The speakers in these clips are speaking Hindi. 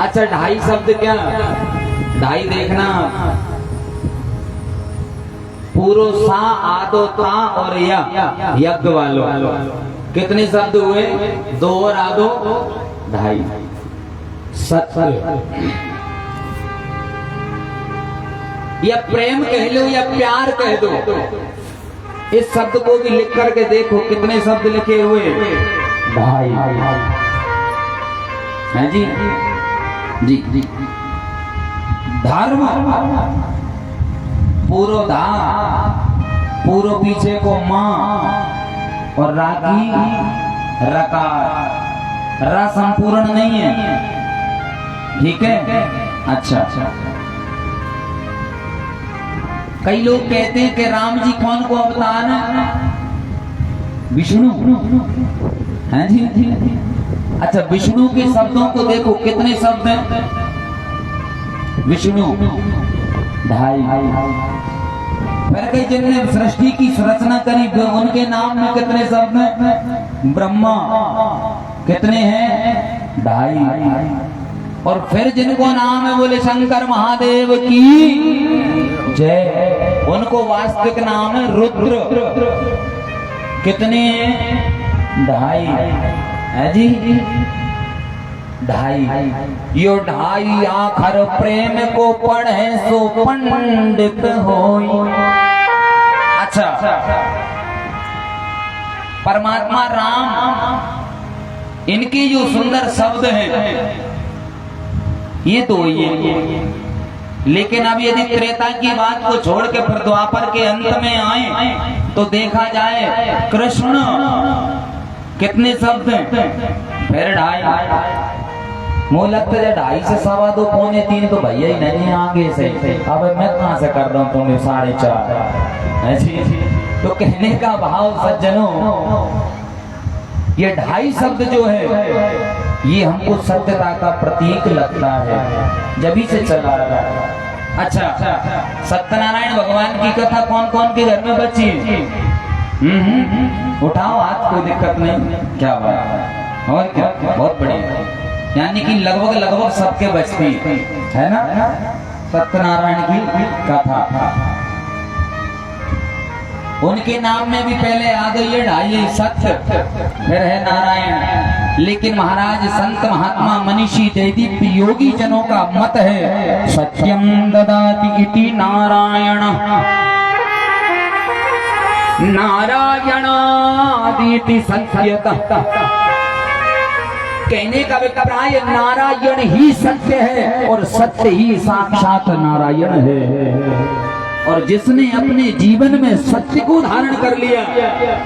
अच्छा ढाई शब्द क्या, ढाई देखना, पूरो सा आदो ता और या यज्ञ वालों, कितने शब्द हुए? दो और आदो ढाई। सत्य या प्रेम कह लो या प्यार कह दो, इस शब्द को भी लिख करके देखो कितने शब्द लिखे हुए? ढाई। है जी जी जी। धर्म पूरो धा, पूरो पीछे को मां और रागी रकार, रा संपूर्ण नहीं है, ठीक है? अच्छा, कई लोग कहते हैं कि राम जी कौन को अवतार है? विष्णु, हैं जी? अच्छा विष्णु के शब्दों को देखो कितने शब्द हैं? विष्णु ढाई। फिर कई जिनने सृष्टि की रचना करी उनके नाम में कितने शब्द हैं? ब्रह्मा, कितने हैं? ढाई। और फिर जिनको नाम है बोले शंकर महादेव की जय, उनको वास्तविक नाम है रुद्र, कितने? ढाई। है जी ढाई। यो ढाई आखर प्रेम को पढ़े सो पंडित होई। अच्छा, परमात्मा राम, इनके जो सुंदर शब्द हैं ये तो ये, लेकिन अब यदि त्रेता की बात को छोड़ के फिर द्वापर के अंत में आए तो देखा जाए कृष्ण कितने शब्द हैं? फिर ढाई। मुझे लगता है 2.5 से 2.25 पौने 3 तो भैया ही नहीं आगे से। अब मैं कहां से कर रहा हूं तुम्हें 4.5 ऐसी। तो कहने का भाव सज्जनों, ये 2.5 शब्द जो है ये हमको सत्यता का प्रतीक लगता है, जब से चला रहा है। अच्छा, सत्यनारायण भगवान की कथा कौन कौन के घर में बची है? उठाओ हाथ, कोई दिक्कत नहीं। क्या बात, और क्या, बहुत बढ़िया। यानी कि लगभग सबके बचती है ना सत्यनारायण की कथा। उनके नाम में भी पहले आ गई है ढाई सत्य, फिर है नारायण। लेकिन महाराज संत महात्मा मनीषी जयदीप योगी जनों का मत है सत्यम ददाति इति नारायण, नारायणादिति सत्यतः। कहने का अभिप्राय नारायण ही सत्य है और सत्य ही साक्षात नारायण है। और जिसने अपने जीवन में सत्य को धारण कर लिया,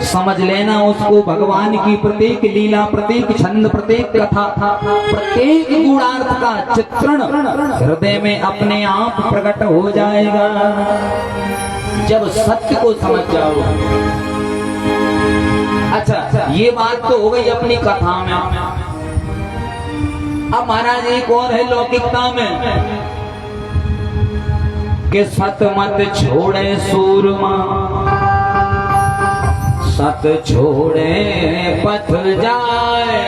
समझ लेना उसको भगवान की प्रत्येक लीला, प्रत्येक छंद, प्रत्येक कथा, प्रत्येक गुणार्थ का चित्रण हृदय में अपने आप प्रकट हो जाएगा जब सत्य को समझ जाओ। अच्छा, ये बात तो हो गई अपनी कथा में। अब महाराज एक और है लौकिकता में कि सत मत छोड़े सूरमा, सत छोड़े पथ जाए,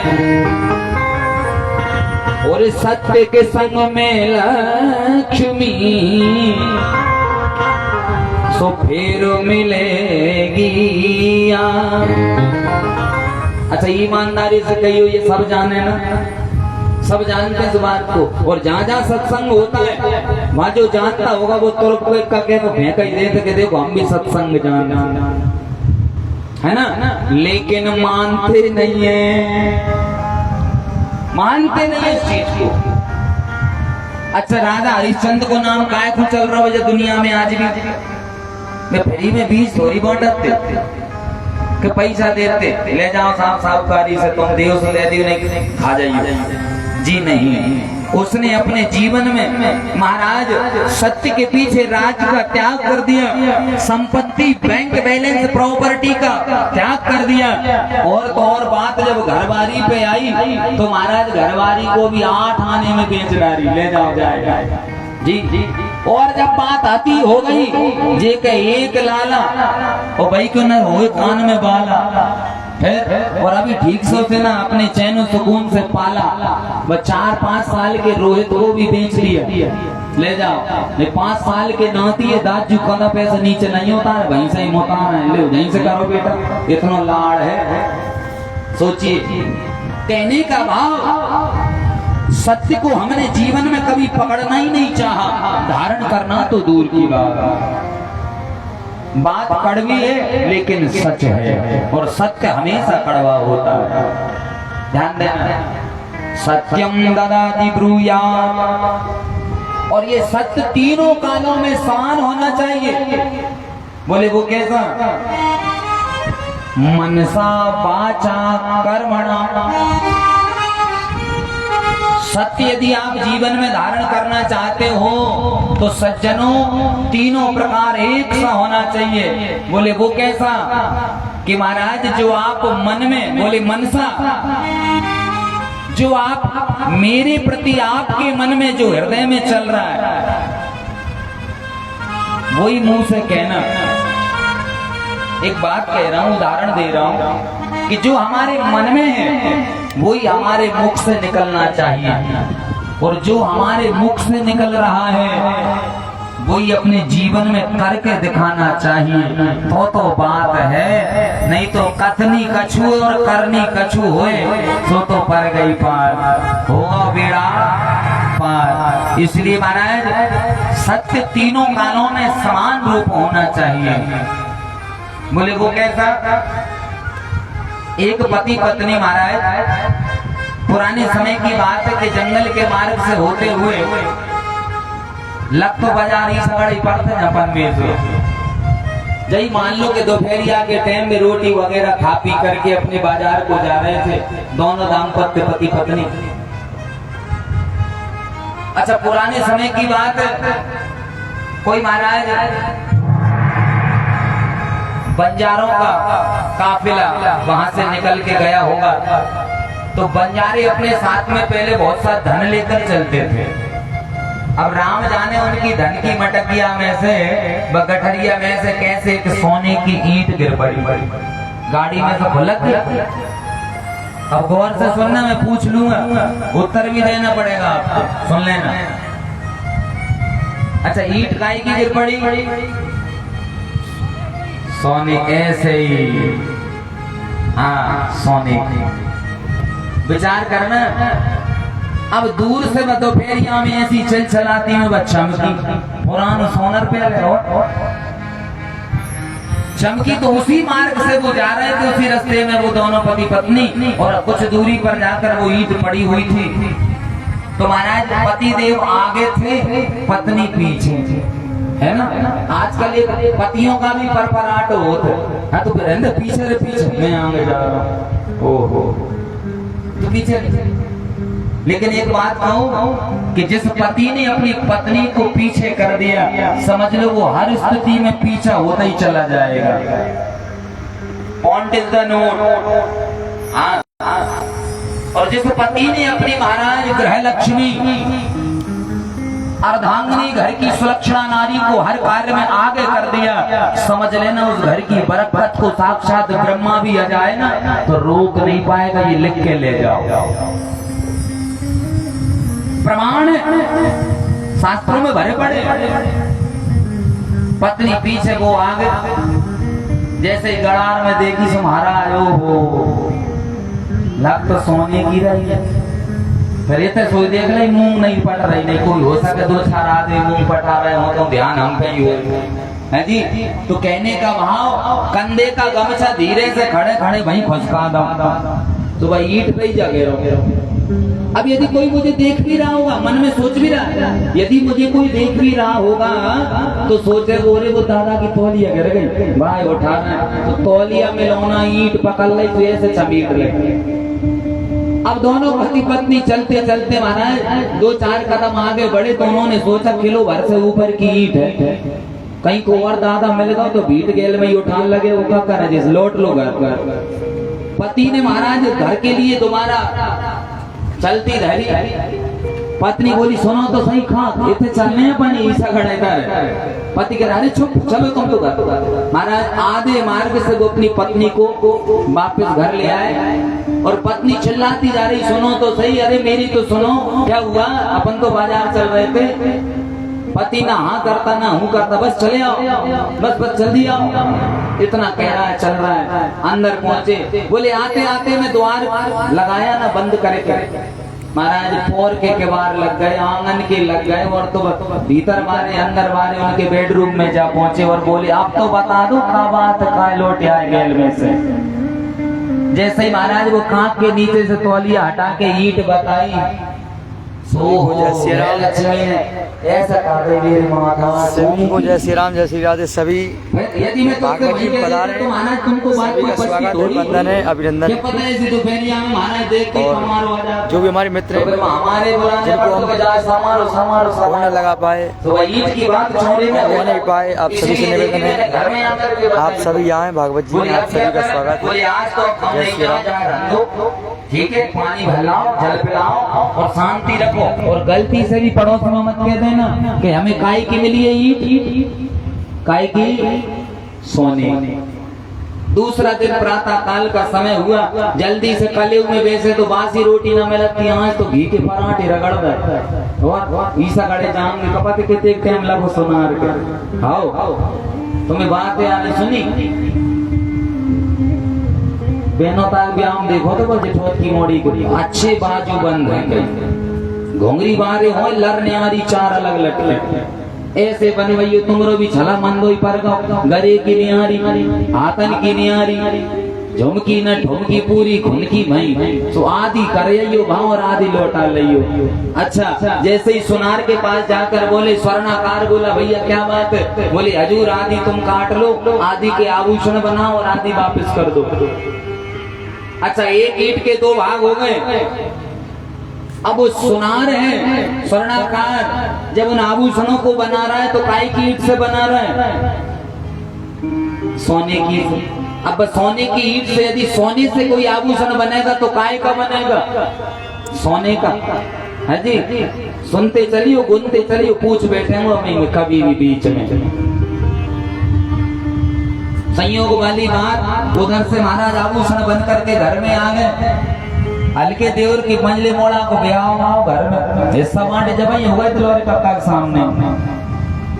और सत्य के संग में लक्ष्मी सो फिर मिलेगी। अच्छा, ईमानदारी से कहियो, ये सब जाने ना, सब जानते हैं इस बात को। और जहाँ जहाँ सत्संग होता है वहाँ जो जानता होगा वो तुरंत को एक करके तो फेंक ही देते कि देखो हम भी सत्संग जानते है ना, लेकिन मानते नहीं है, मानते नहीं है इस चीज को। अच्छा, राजा हरिश्चंद्र को नाम काय को चल रहा है दुनिया में आज भी? मैं फ्री में बीज थोड़ी बांटते कि पैसा देते, ले जाओ साहब साहूकारी से, तुम देव से ले दियो, नहीं खा जाइए जी। नहीं, उसने अपने जीवन में महाराज सत्य के पीछे राज का त्याग कर दिया, संपत्ति, बैंक बैलेंस, प्रॉपर्टी का त्याग कर दिया। और तो और बात जब घरवारी पे आई तो महाराज घरवारी को भी 8 आने में बेच डाली, ले जाओ जाएगा जी जी। और जब बात आती हो गई जे के एक लाला, और भाई क्यों न हो कान में बाला, फिर और अभी ठीक से उसे ना अपने चैन और सुकून से पाला, वह 4-5 साल के रोहित को भी बेच लिया, ले जाओ। ये 5 साल के नाती है, दांत झुकाना पैसा नीचे नहीं होता है, वहीं से ही मोताना है, ले वहीं से करो बेटा, इतना लाड़ है। सोचिए, कहने का भाव सत्य को हमने जीवन में कभी पकड़ना ही नहीं चाहा, धारण करना तो दूर की बात कड़वी है लेकिन सच है, और सत्य हमेशा कड़वा होता है। ध्यान देना, सत्यम ददाति ब्रूयात्, और ये सत्य तीनों कालों में समान होना चाहिए। बोले वो कैसा? मनसा वाचा कर्मणा। सत्य यदि आप जीवन में धारण करना चाहते हो तो सज्जनों तीनों प्रकार एक सा होना चाहिए। बोले वो कैसा? कि महाराज जो आप मन में, बोले मनसा, जो आप मेरे प्रति आपके मन में जो हृदय में चल रहा है वही मुंह से कहना। एक बात कह रहा हूं, उदाहरण दे रहा हूं कि जो हमारे मन में है वही हमारे मुख से निकलना चाहिए, और जो हमारे मुख से निकल रहा है वही अपने जीवन में करके दिखाना चाहिए। तो बात है, नहीं तो कथनी कछु और करनी कछु होए सो तो पर गई पार, होगा बेड़ा पार। इसलिए महाराज सत्य तीनों कालों में समान रूप होना चाहिए। बोले वो कैसा? एक पति पत्नी महाराज, पुराने समय की बात है कि जंगल के मार्ग से होते हुए लग तो बाजार ही सगड़ी पड़ते अपन में से, जही मान लो कि दोपहरिया के टाइम में रोटी वगैरह खा पी करके अपने बाजार को जा रहे थे दोनों दाम्पत्य पति पत्नी। अच्छा, पुराने समय की बात है, कोई महाराज बंजारों का काफिला वहां से निकल के गया होगा, तो बंजारे अपने साथ में पहले बहुत सा धन लेकर चलते थे। अब राम जाने उनकी धन की मटकिया में से, गठरिया में से कैसे एक सोने की ईंट गिर पड़ी, गाड़ी में से भुलक गया। अब गौर से सुनना, मैं पूछ लूंगा, उत्तर भी देना पड़ेगा आपको, सुन लेना। अच्छा, ईंट काई की गिर पड़ी? सोने, ऐसे ही, हाँ सोने की। विचार करना, अब दूर से मैं दोपहरिया में ऐसी चल चलाती हूँ, बच्चा पुराना सोनर पे चमकी, तो उसी मार्ग से वो जा रहे थे, उसी रास्ते में वो दोनों पति पत्नी, और कुछ दूरी पर जाकर वो ईंट पड़ी हुई थी। तो महाराज पति देव आगे थे, पत्नी पीछे थी, है ना। आजकल एक पतियों का भी परपराट होता है, हाँ तो पीछे पीछे मैं आगे जा रहा हूँ, ओहो तो पीछे। लेकिन एक बात कहूं कि जिस पति ने अपनी पत्नी को पीछे कर दिया, समझ लो वो हर स्थिति में पीछा होता ही चला जाएगा। Point is the note. और जिस पति ने अपनी महाराज गृह लक्ष्मी अर्धांगिनी, घर की सुलक्षणा नारी को हर कार्य में आगे कर दिया, समझ लेना उस घर की बरकत को साक्षात ब्रह्मा भी आ जाए ना तो रोक नहीं पाएगा। ये लिख के ले जाओ, प्रमाण शास्त्रों में भरे पड़े। पत्नी पीछे, वो आगे, जैसे गड़ार में देखी सो महाराज, हो लग तो सोने की रही है, फिर ये सोच देख रही मूंग नहीं पट रही, नहीं कोई हो सके 2-4 आदमी मूंग पटा रहे हो तो ध्यान हम पे ही है जी। तो कहने का भाव, कंधे का गमछा धीरे से खड़े खड़े वहीं खसका दो, तो भाई ईंट पे ही जगे रहो। अब यदि कोई मुझे देख भी रहा होगा, मन में सोच भी रहा है, यदि मुझे कोई देख भी रहा होगा तो सोचे बोले वो दादा की तौलिया गिर गई, भाई उठाना, तो तौलिया में लौना ईंट पकड़ ली तो ऐसे चमीट ले। अब दोनों पति पत्नी चलते चलते महाराज 2-4 कदम आगे बढ़े, तो उन्होंने सोचा किलो भर से ऊपर की ईंट है, कहीं को और दादा मिलेगा तो भीट गेल में ही उठाने लगे, वो क्या करे जिस लौट लो घर पर। पति ने महाराज घर के लिए दोबारा चलती धरी, पत्नी बोली सुनो तो सही खा इतने चलने पानी ईसा खड़े कर। पति कह रहा अरे चुप चलो तुम तो घर। महाराज आधे मार्ग से वो अपनी पत्नी को वापस घर ले आए और पत्नी चिल्लाती जा रही सुनो तो सही, अरे मेरी तो सुनो, क्या हुआ, अपन तो बाजार चल रहे थे। पति ना हाँ करता ना हूँ करता, बस चले आओ, बस जल्दी आओ। इतना कह रहा है, चल रहा है, अंदर पहुंचे। बोले आते आते मैं द्वार लगाया ना बंद करके। महाराज फोर के किवाड़ लग गए, आंगन के लग गए और तो भीतर मारे अंदर मारे उनके बेडरूम में जा पहुंचे और बोले आप तो बता दो का बात का लौट आए गेल में से। जैसे ही महाराज वो कांख के नीचे से तौलिया हटा के ईंट बताई, ऐसा जय श्री राम जय श्री राधे। सभी भागवत जी पधारे, वंदन है, अभिनंदन। और जो भी हमारे मित्र जिनको हम न लगा पाए हो नहीं पाए, आप सभी से निवेदन है आप सभी आए भागवत जी में, आप सभी का स्वागत है। जय श्री राम। ठीक है, पानी भलाओ, जल पिलाओ और शांति रखो। और गलती से भी पड़ोस में मत कह देना कि हमें काय की मिली है ईंट, काय की सोने। दूसरा दिन प्रातः काल का समय हुआ, जल्दी से कलयुग में वैसे तो बासी रोटी न मिलती, आज तो घी के पराठे रगड़ गए और ईसा गड़े जाम ने कपत के देखते हम लगो सुनार के। आओ तुम्हें बात आने सुनी बहनों तक भी आम देखो तो वो जेठोत की मोड़ी को अच्छे बाजू बंद है गई, घोंगरी बारे हो लड़ने वाली चार अलग लटके ऐसे बनवाइयो तुमरो भी छला मंदोई पर गरे की निहारी हाथन की निहारी झुमकी न ढुमकी पूरी खुनकी भई तो आधी करियो भाव और आधी लौटा लियो। अच्छा जैसे ही सुनार के पास जाकर बोले स्वर्णाकार, बोला भैया क्या बात है, बोले हजूर आधी तुम काट लो, आधी के आभूषण बनाओ और आधी वापस कर दो। अच्छा एक ईंट के दो भाग हो गए। अब वो सुनार है स्वर्णाकार, जब उन आभूषणों को बना रहा है तो काय की ईंट से बना रहा है, सोने की। अब सोने की ईंट से यदि सोने से कोई आभूषण बनेगा तो काय का बनेगा, सोने का है जी। सुनते चलियो गुनते चलियो, पूछ बैठे हमें कभी भी बीच में। संयोग वाली बात, उधर से महाराज आभूषण बन करके घर में आ गए। हल्के देवर की मंजले मोड़ा को ब्याह घर में हिस्सा बांटे जब ही हुए तिलोरी कक्का के सामने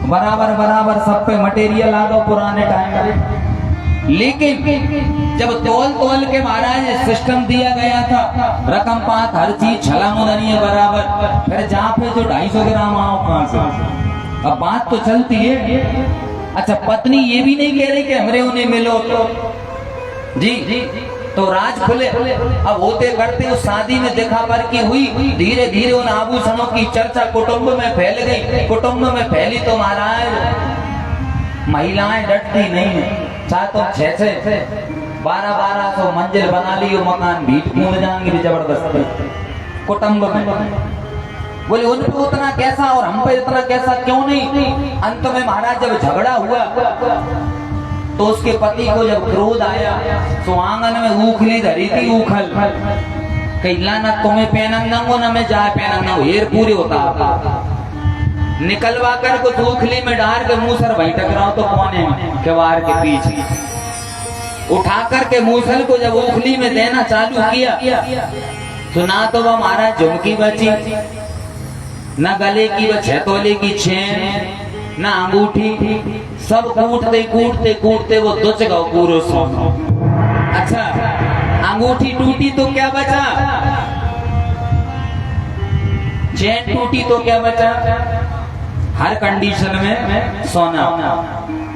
बराबर सब पे मटेरियल आ गया पुराने टाइम। लेकिन जब तोल के महाराज सिस्टम दिया गया था, रकम पात हर चीज छला मुदनी है बराबर, फिर जहाँ पे जो 250 ग्राम आओ कहां से, अब बात तो चलती है। अच्छा पत्नी ये भी नहीं कह रही कि हमरे उन्हें मिलो जी, तो राज खुले। अब होते करते उस शादी में देखा पर की हुई, धीरे धीरे उन आभूषणों की चर्चा कुटुंब में फैल गई। कुटुंब में फैली तो महाराज महिलाएं डरती नहीं है, चाहे तो 1200 मंजिल बना लियो मकान, भीट कूद जाएंगे जबरदस्त कुटुंब में। बोले उन पे उतना कैसा और हम पे इतना कैसा क्यों नहीं। अंत में महाराज जब झगड़ा हुआ तो उसके पति को जब क्रोध आया तो आंगन में ऊखली धरी थी, ऊखल कहला ना तुम्हें पहनंगो ना मैं जाए पहनंगो, हेर पूरी होता निकलवा कर कुछ ऊखली में डाल के मूसर वहीं टकराओ तो कोने में किवाड़ के पीछे उठा करके मूसल को जब ऊखली में देना चालू किया तो ना तो वह महाराज झुमकी बची, न गले की वो 6 तोले की चेन, न अंगूठी, सब कूटते वो दुच गौ पूरो सोना। अच्छा अंगूठी टूटी तो क्या बचा, चेन टूटी तो क्या बचा, हर कंडीशन में सोना।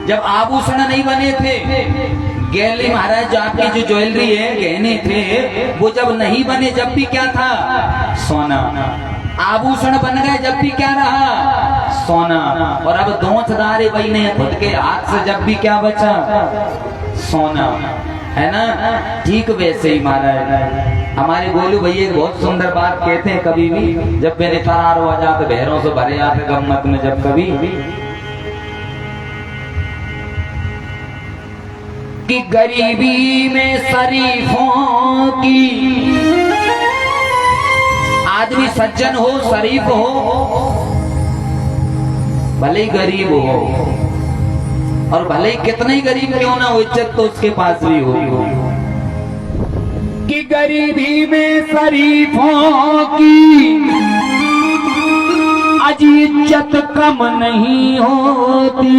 जब आभूषण नहीं बने थे, गहले महाराज आपकी जो ज्वेलरी है गहने थे वो जब नहीं बने जब भी क्या था, सोना। आभूषण बन गए जब भी क्या रहा, सोना। और अब दोचदारे बने खुद के हाथ से जब भी क्या बचा, सोना, है ना। ठीक वैसे ही महाराज हमारे गोलू भैया बहुत सुंदर बात कहते हैं, कभी भी जब मेरे फरार हो जाते बहरों से भरे आते गम्मत में, जब कभी कि गरीबी में शरीफों की आदमी सज्जन हो, शरीफ हो, भले ही गरीब हो, और भले ही कितना ही गरीब क्यों ना हो, इज्जत तो उसके पास भी हो। कि गरीबी में शरीफों की अजी इज्जत कम नहीं होती।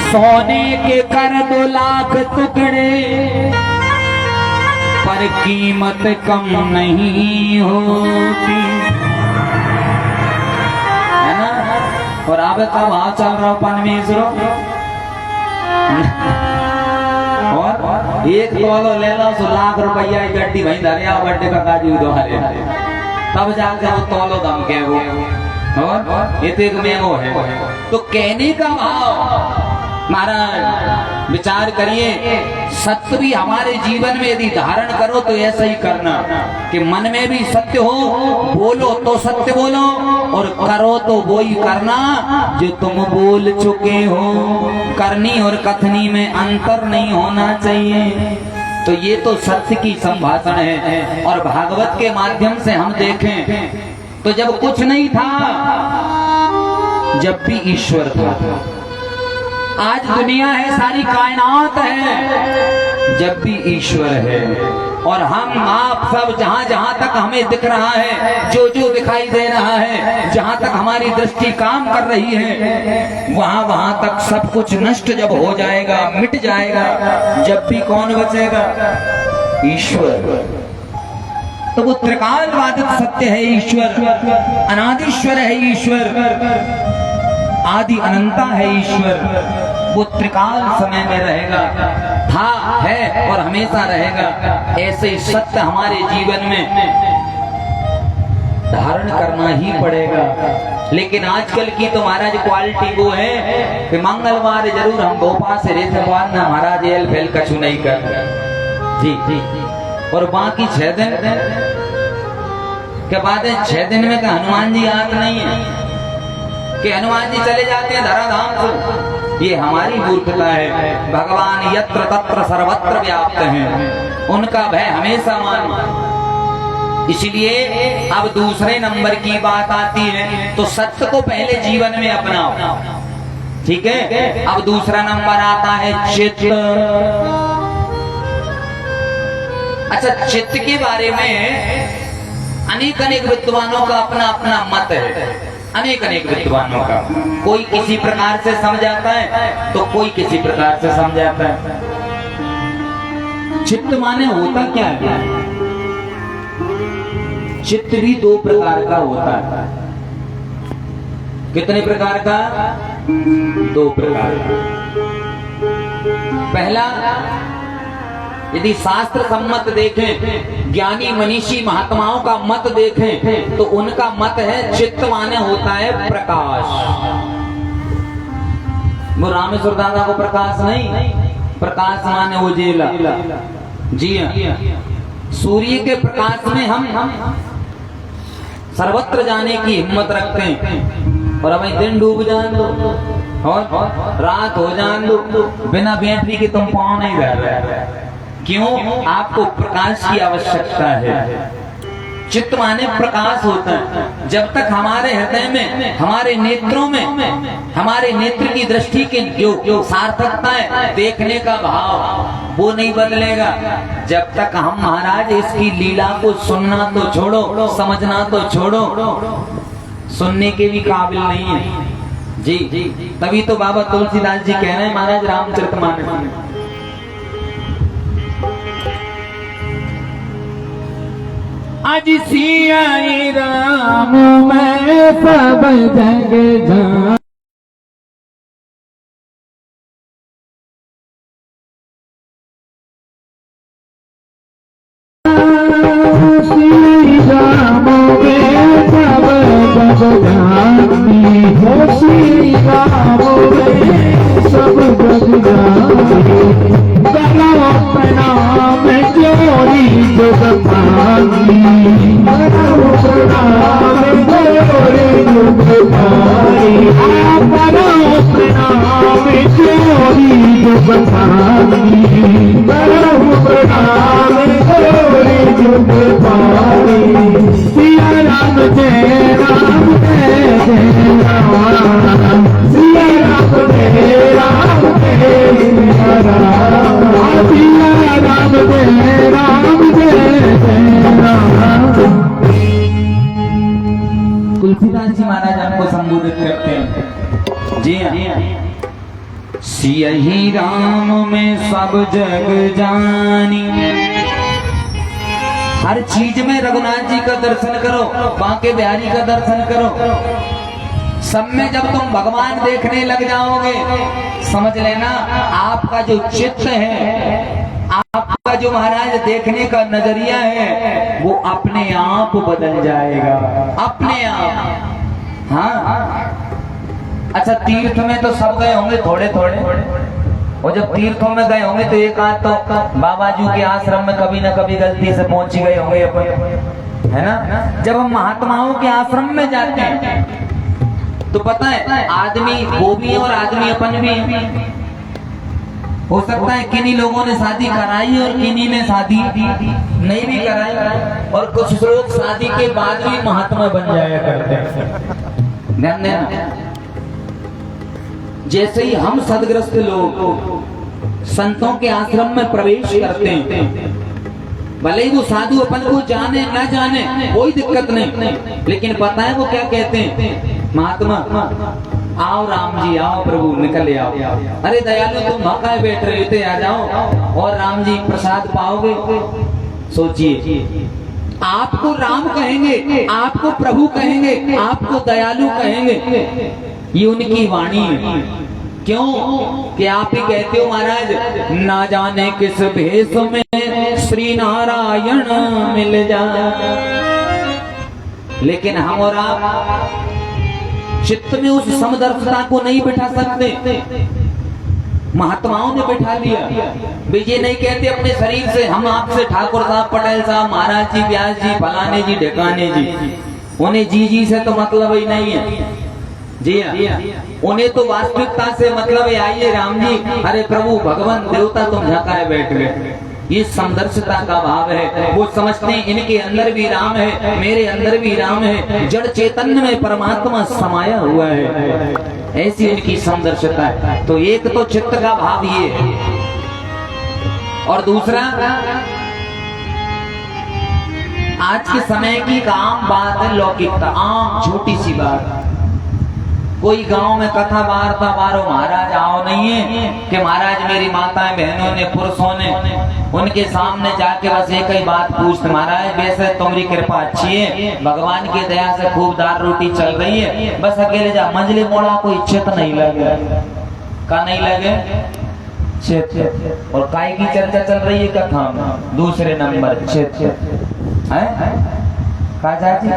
सोने के कर 2 लाख टुकड़े पर कीमत कम नहीं होती, है ना। और अब का भाव चल रहा परमेश्वर, और 1 तोलो ले लो 100 लाख रुपया की गड्डी भाई धरिया बड्डे का काजू दोहारे, तब जाके वो तोलो दम के वो, और इतने में वो है। तो कहने का भाव महाराज विचार करिए, सत्य भी हमारे जीवन में यदि धारण करो तो ऐसा ही करना कि मन में भी सत्य हो, बोलो तो सत्य बोलो, और करो तो वो ही करना जो तुम बोल चुके हो। करनी और कथनी में अंतर नहीं होना चाहिए। तो ये तो सत्य की संभाषण है। और भागवत के माध्यम से हम देखें तो जब कुछ नहीं था, जब भी ईश्वर था। आज दुनिया है, सारी कायनात है, जब भी ईश्वर है। और हम आप सब जहां जहां तक हमें दिख रहा है, जो जो दिखाई दे रहा है, जहां तक हमारी दृष्टि काम कर रही है, वहां वहां तक सब कुछ नष्ट जब हो जाएगा, मिट जाएगा, जब भी कौन बचेगा? ईश्वर। तो वो त्रिकालवादित सत्य है ईश्वर, अनादिश्वर है ईश्वर, आदि अनंता है ईश्वर। वो त्रिकाल समय में रहेगा, था, है और हमेशा रहेगा। ऐसे सत्य हमारे जीवन में धारण करना ही पड़ेगा। लेकिन आजकल की तो महाराज क्वालिटी वो है कि मंगलवार जरूर हम गोपा से रेत ना महाराज एल फेल कछु नहीं कर जी, और बाकी 6 दिन के बाद 6 दिन में का हनुमान जी याद नहीं है कि हनुमान जी चले जाते हैं धराधाम को। ये हमारी मूर्खता है। भगवान यत्र तत्र सर्वत्र व्याप्त हैं, उनका भय हमेशा मानो। इसलिए अब दूसरे नंबर की बात आती है, तो सत्य को पहले जीवन में अपनाओ, ठीक है। अब दूसरा नंबर आता है चित्त। अच्छा, चित्त के बारे में अनेक विद्वानों का अपना अपना मत है, अनेक विद्वानों का। कोई किसी प्रकार से समझाता है तो कोई किसी प्रकार से समझाता है। चित्त माने होता क्या है? चित्त भी 2 प्रकार का होता है। कितने प्रकार का? 2 प्रकार का। पहला, यदि शास्त्र सम्मत देखें, ज्ञानी मनीषी महात्माओं का मत देखें, तो उनका मत है चित्त माने होता है प्रकाश। वो रामेश्वर दादा को प्रकाश नहीं, प्रकाश माने उजेला। जी हाँ, सूर्य के प्रकाश में हम सर्वत्र जाने की हिम्मत रखते हैं। और हमें दिन डूब जान दो और रात हो जान दो, बिना बैटरी के तुम पाँव नहीं रह रहे। क्यों? आपको प्रकाश की आवश्यकता है। चित्त माने प्रकाश होता है। जब तक हमारे हृदय में, हमारे नेत्रों में, हमारे नेत्र की दृष्टि के जो सार्थकता है, देखने का भाव, वो नहीं बदलेगा, जब तक हम महाराज इसकी लीला को सुनना तो छोड़ो, समझना तो छोड़ो, सुनने के भी काबिल नहीं है। जी, तभी तो बाबा तुलसीदास जी कह रहे हैं महाराज रामचरितमानस में, आज सिया राम मैं सब जग जान, श्री राम में सब जग जानी, हो श्री राम में सब जग जानी, करो प्रणाम जोरी जग पानी, करो प्रणाम जोरी जग पानी, करो प्रणाम जोरी जग पानी, करो प्रणाम जोरी जग सियहि राम में सब जग जानी। हर चीज में रघुनाथ जी का दर्शन करो, बांके बिहारी का दर्शन करो। सब में जब तुम भगवान देखने लग जाओगे, समझ लेना आपका जो चित्त है, आपका जो महाराज देखने का नजरिया है, वो अपने आप बदल जाएगा, अपने आप। हाँ, अच्छा तीर्थ में तो सब गए होंगे थोड़े थोड़े, और जब तीर्थों में गए होंगे तो एक आध तो बाबा जी के आश्रम में कभी न कभी गलती से पहुंच गए होंगे अपन, है ना। जब हम महात्माओं के आश्रम में जाते हैं तो पता है आदमी वो भी और आदमी अपन भी। हो सकता है किन्हीं लोगों ने शादी कराई और किन्हीं ने शादी नहीं भी कराई, और कुछ लोग शादी के बाद भी महात्मा बन जाया करते हैं। ध्यान देना, जैसे ही हम सदग्रस्त लोग संतों के आश्रम में प्रवेश करते हैं, भले ही वो साधु अपन को जाने न जाने कोई दिक्कत नहीं, लेकिन पता है वो क्या कहते हैं, महात्मा आओ राम जी, आओ प्रभु निकल आओ। अरे दयालु तुम भकाए बैठ रहे थे, आ जाओ और राम जी प्रसाद पाओगे। सोचिए, आपको राम कहेंगे, आपको प्रभु कहेंगे, आपको दयालु कहेंगे, ये उनकी वाणी है। क्यों कि आप ही कहते हो महाराज, ना जाने किस भेष में श्री नारायण मिल जाए। लेकिन हम और आप चित्त में उस समदर्शिता को नहीं बिठा सकते। महात्माओं ने बिठा लिया। विजय नहीं कहते अपने शरीर से, हम आपसे ठाकुर साहब, पटेल साहब, महाराज जी, व्यास जी, फलाने जी, ढेकाने जी, उन्हें जी से तो मतलब ही नहीं है। जी हाँ, उन्हें तो वास्तविकता से मतलब है, आइए राम जी, अरे प्रभु भगवान देवता तुम झकाए बैठ गए। ये समदर्शिता का भाव है। वो समझते हैं इनके अंदर भी राम है, मेरे अंदर भी राम है, जड़ चैतन्य में परमात्मा समाया हुआ है, ऐसी इनकी समदर्शिता है। तो एक तो चित्त का भाव ये है, और दूसरा आज के समय की एक आम बात है, लौकिकता, आम छोटी सी बात। कोई गांव में कथा वार्ता मारो, महाराज आओ नहीं है कि महाराज मेरी माताएं बहनों ने, पुरुषों ने उनके सामने जाके बस एक ही बात पूछते, महाराज वैसे तुम्हारी कृपा अच्छी है, भगवान की दया से खूब दाल रोटी चल रही है, बस अकेले जा मंजली मोड़ा कोई चित नहीं लगे, का नहीं लगे चित। और काय की चर्चा चल रही है कथा में, दूसरे नंबर चित है, का चाची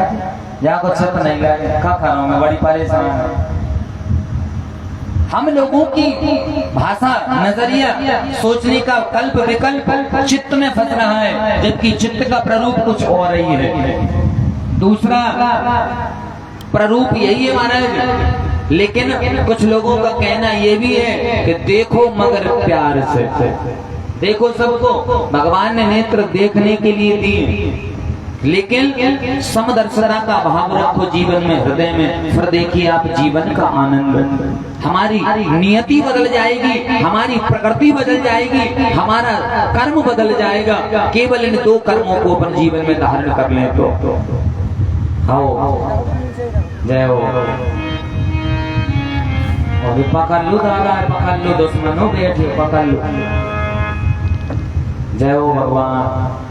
या कुछ चित नहीं लगे, का खा रहा हूं मैं, बड़ी परेशान है। हम लोगों की भाषा, नजरिया, सोचने का कल्प विकल्प चित्त में फंस रहा है, जबकि चित्त का प्ररूप कुछ और ही है। दूसरा प्ररूप यही है महाराज, लेकिन कुछ लोगों का कहना ये भी है कि देखो मगर प्यार से देखो। सबको भगवान ने नेत्र देखने के लिए दिए, लेकिन समदर्शिता का भाव रखो जीवन में, हृदय में, फिर देखिए आप जीवन का आनंद। हमारी नियति बदल जाएगी, हमारी प्रकृति बदल जाएगी, हमारा कर्म बदल जाएगा, केवल इन दो कर्मों को अपन जीवन में धारण कर लें तो। आओ जय हो। और पकड़ लो दादा, पकड़ लो दुश्मनों, बैठे पकड़ लो। जय हो भगवान।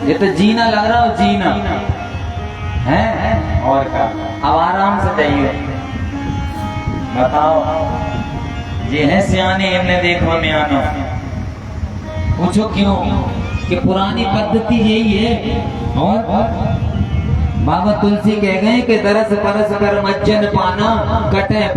ये तो जीना लग रहा हो, जीना है और क्या। अब आराम से जाइए, बताओ ये है सियाने, इनने देखो में आना। पूछो क्यों, कि पुरानी पद्धति यही है। और बाबा तुलसी कह गए कि दरस परस कर मज्जन पाना, कटे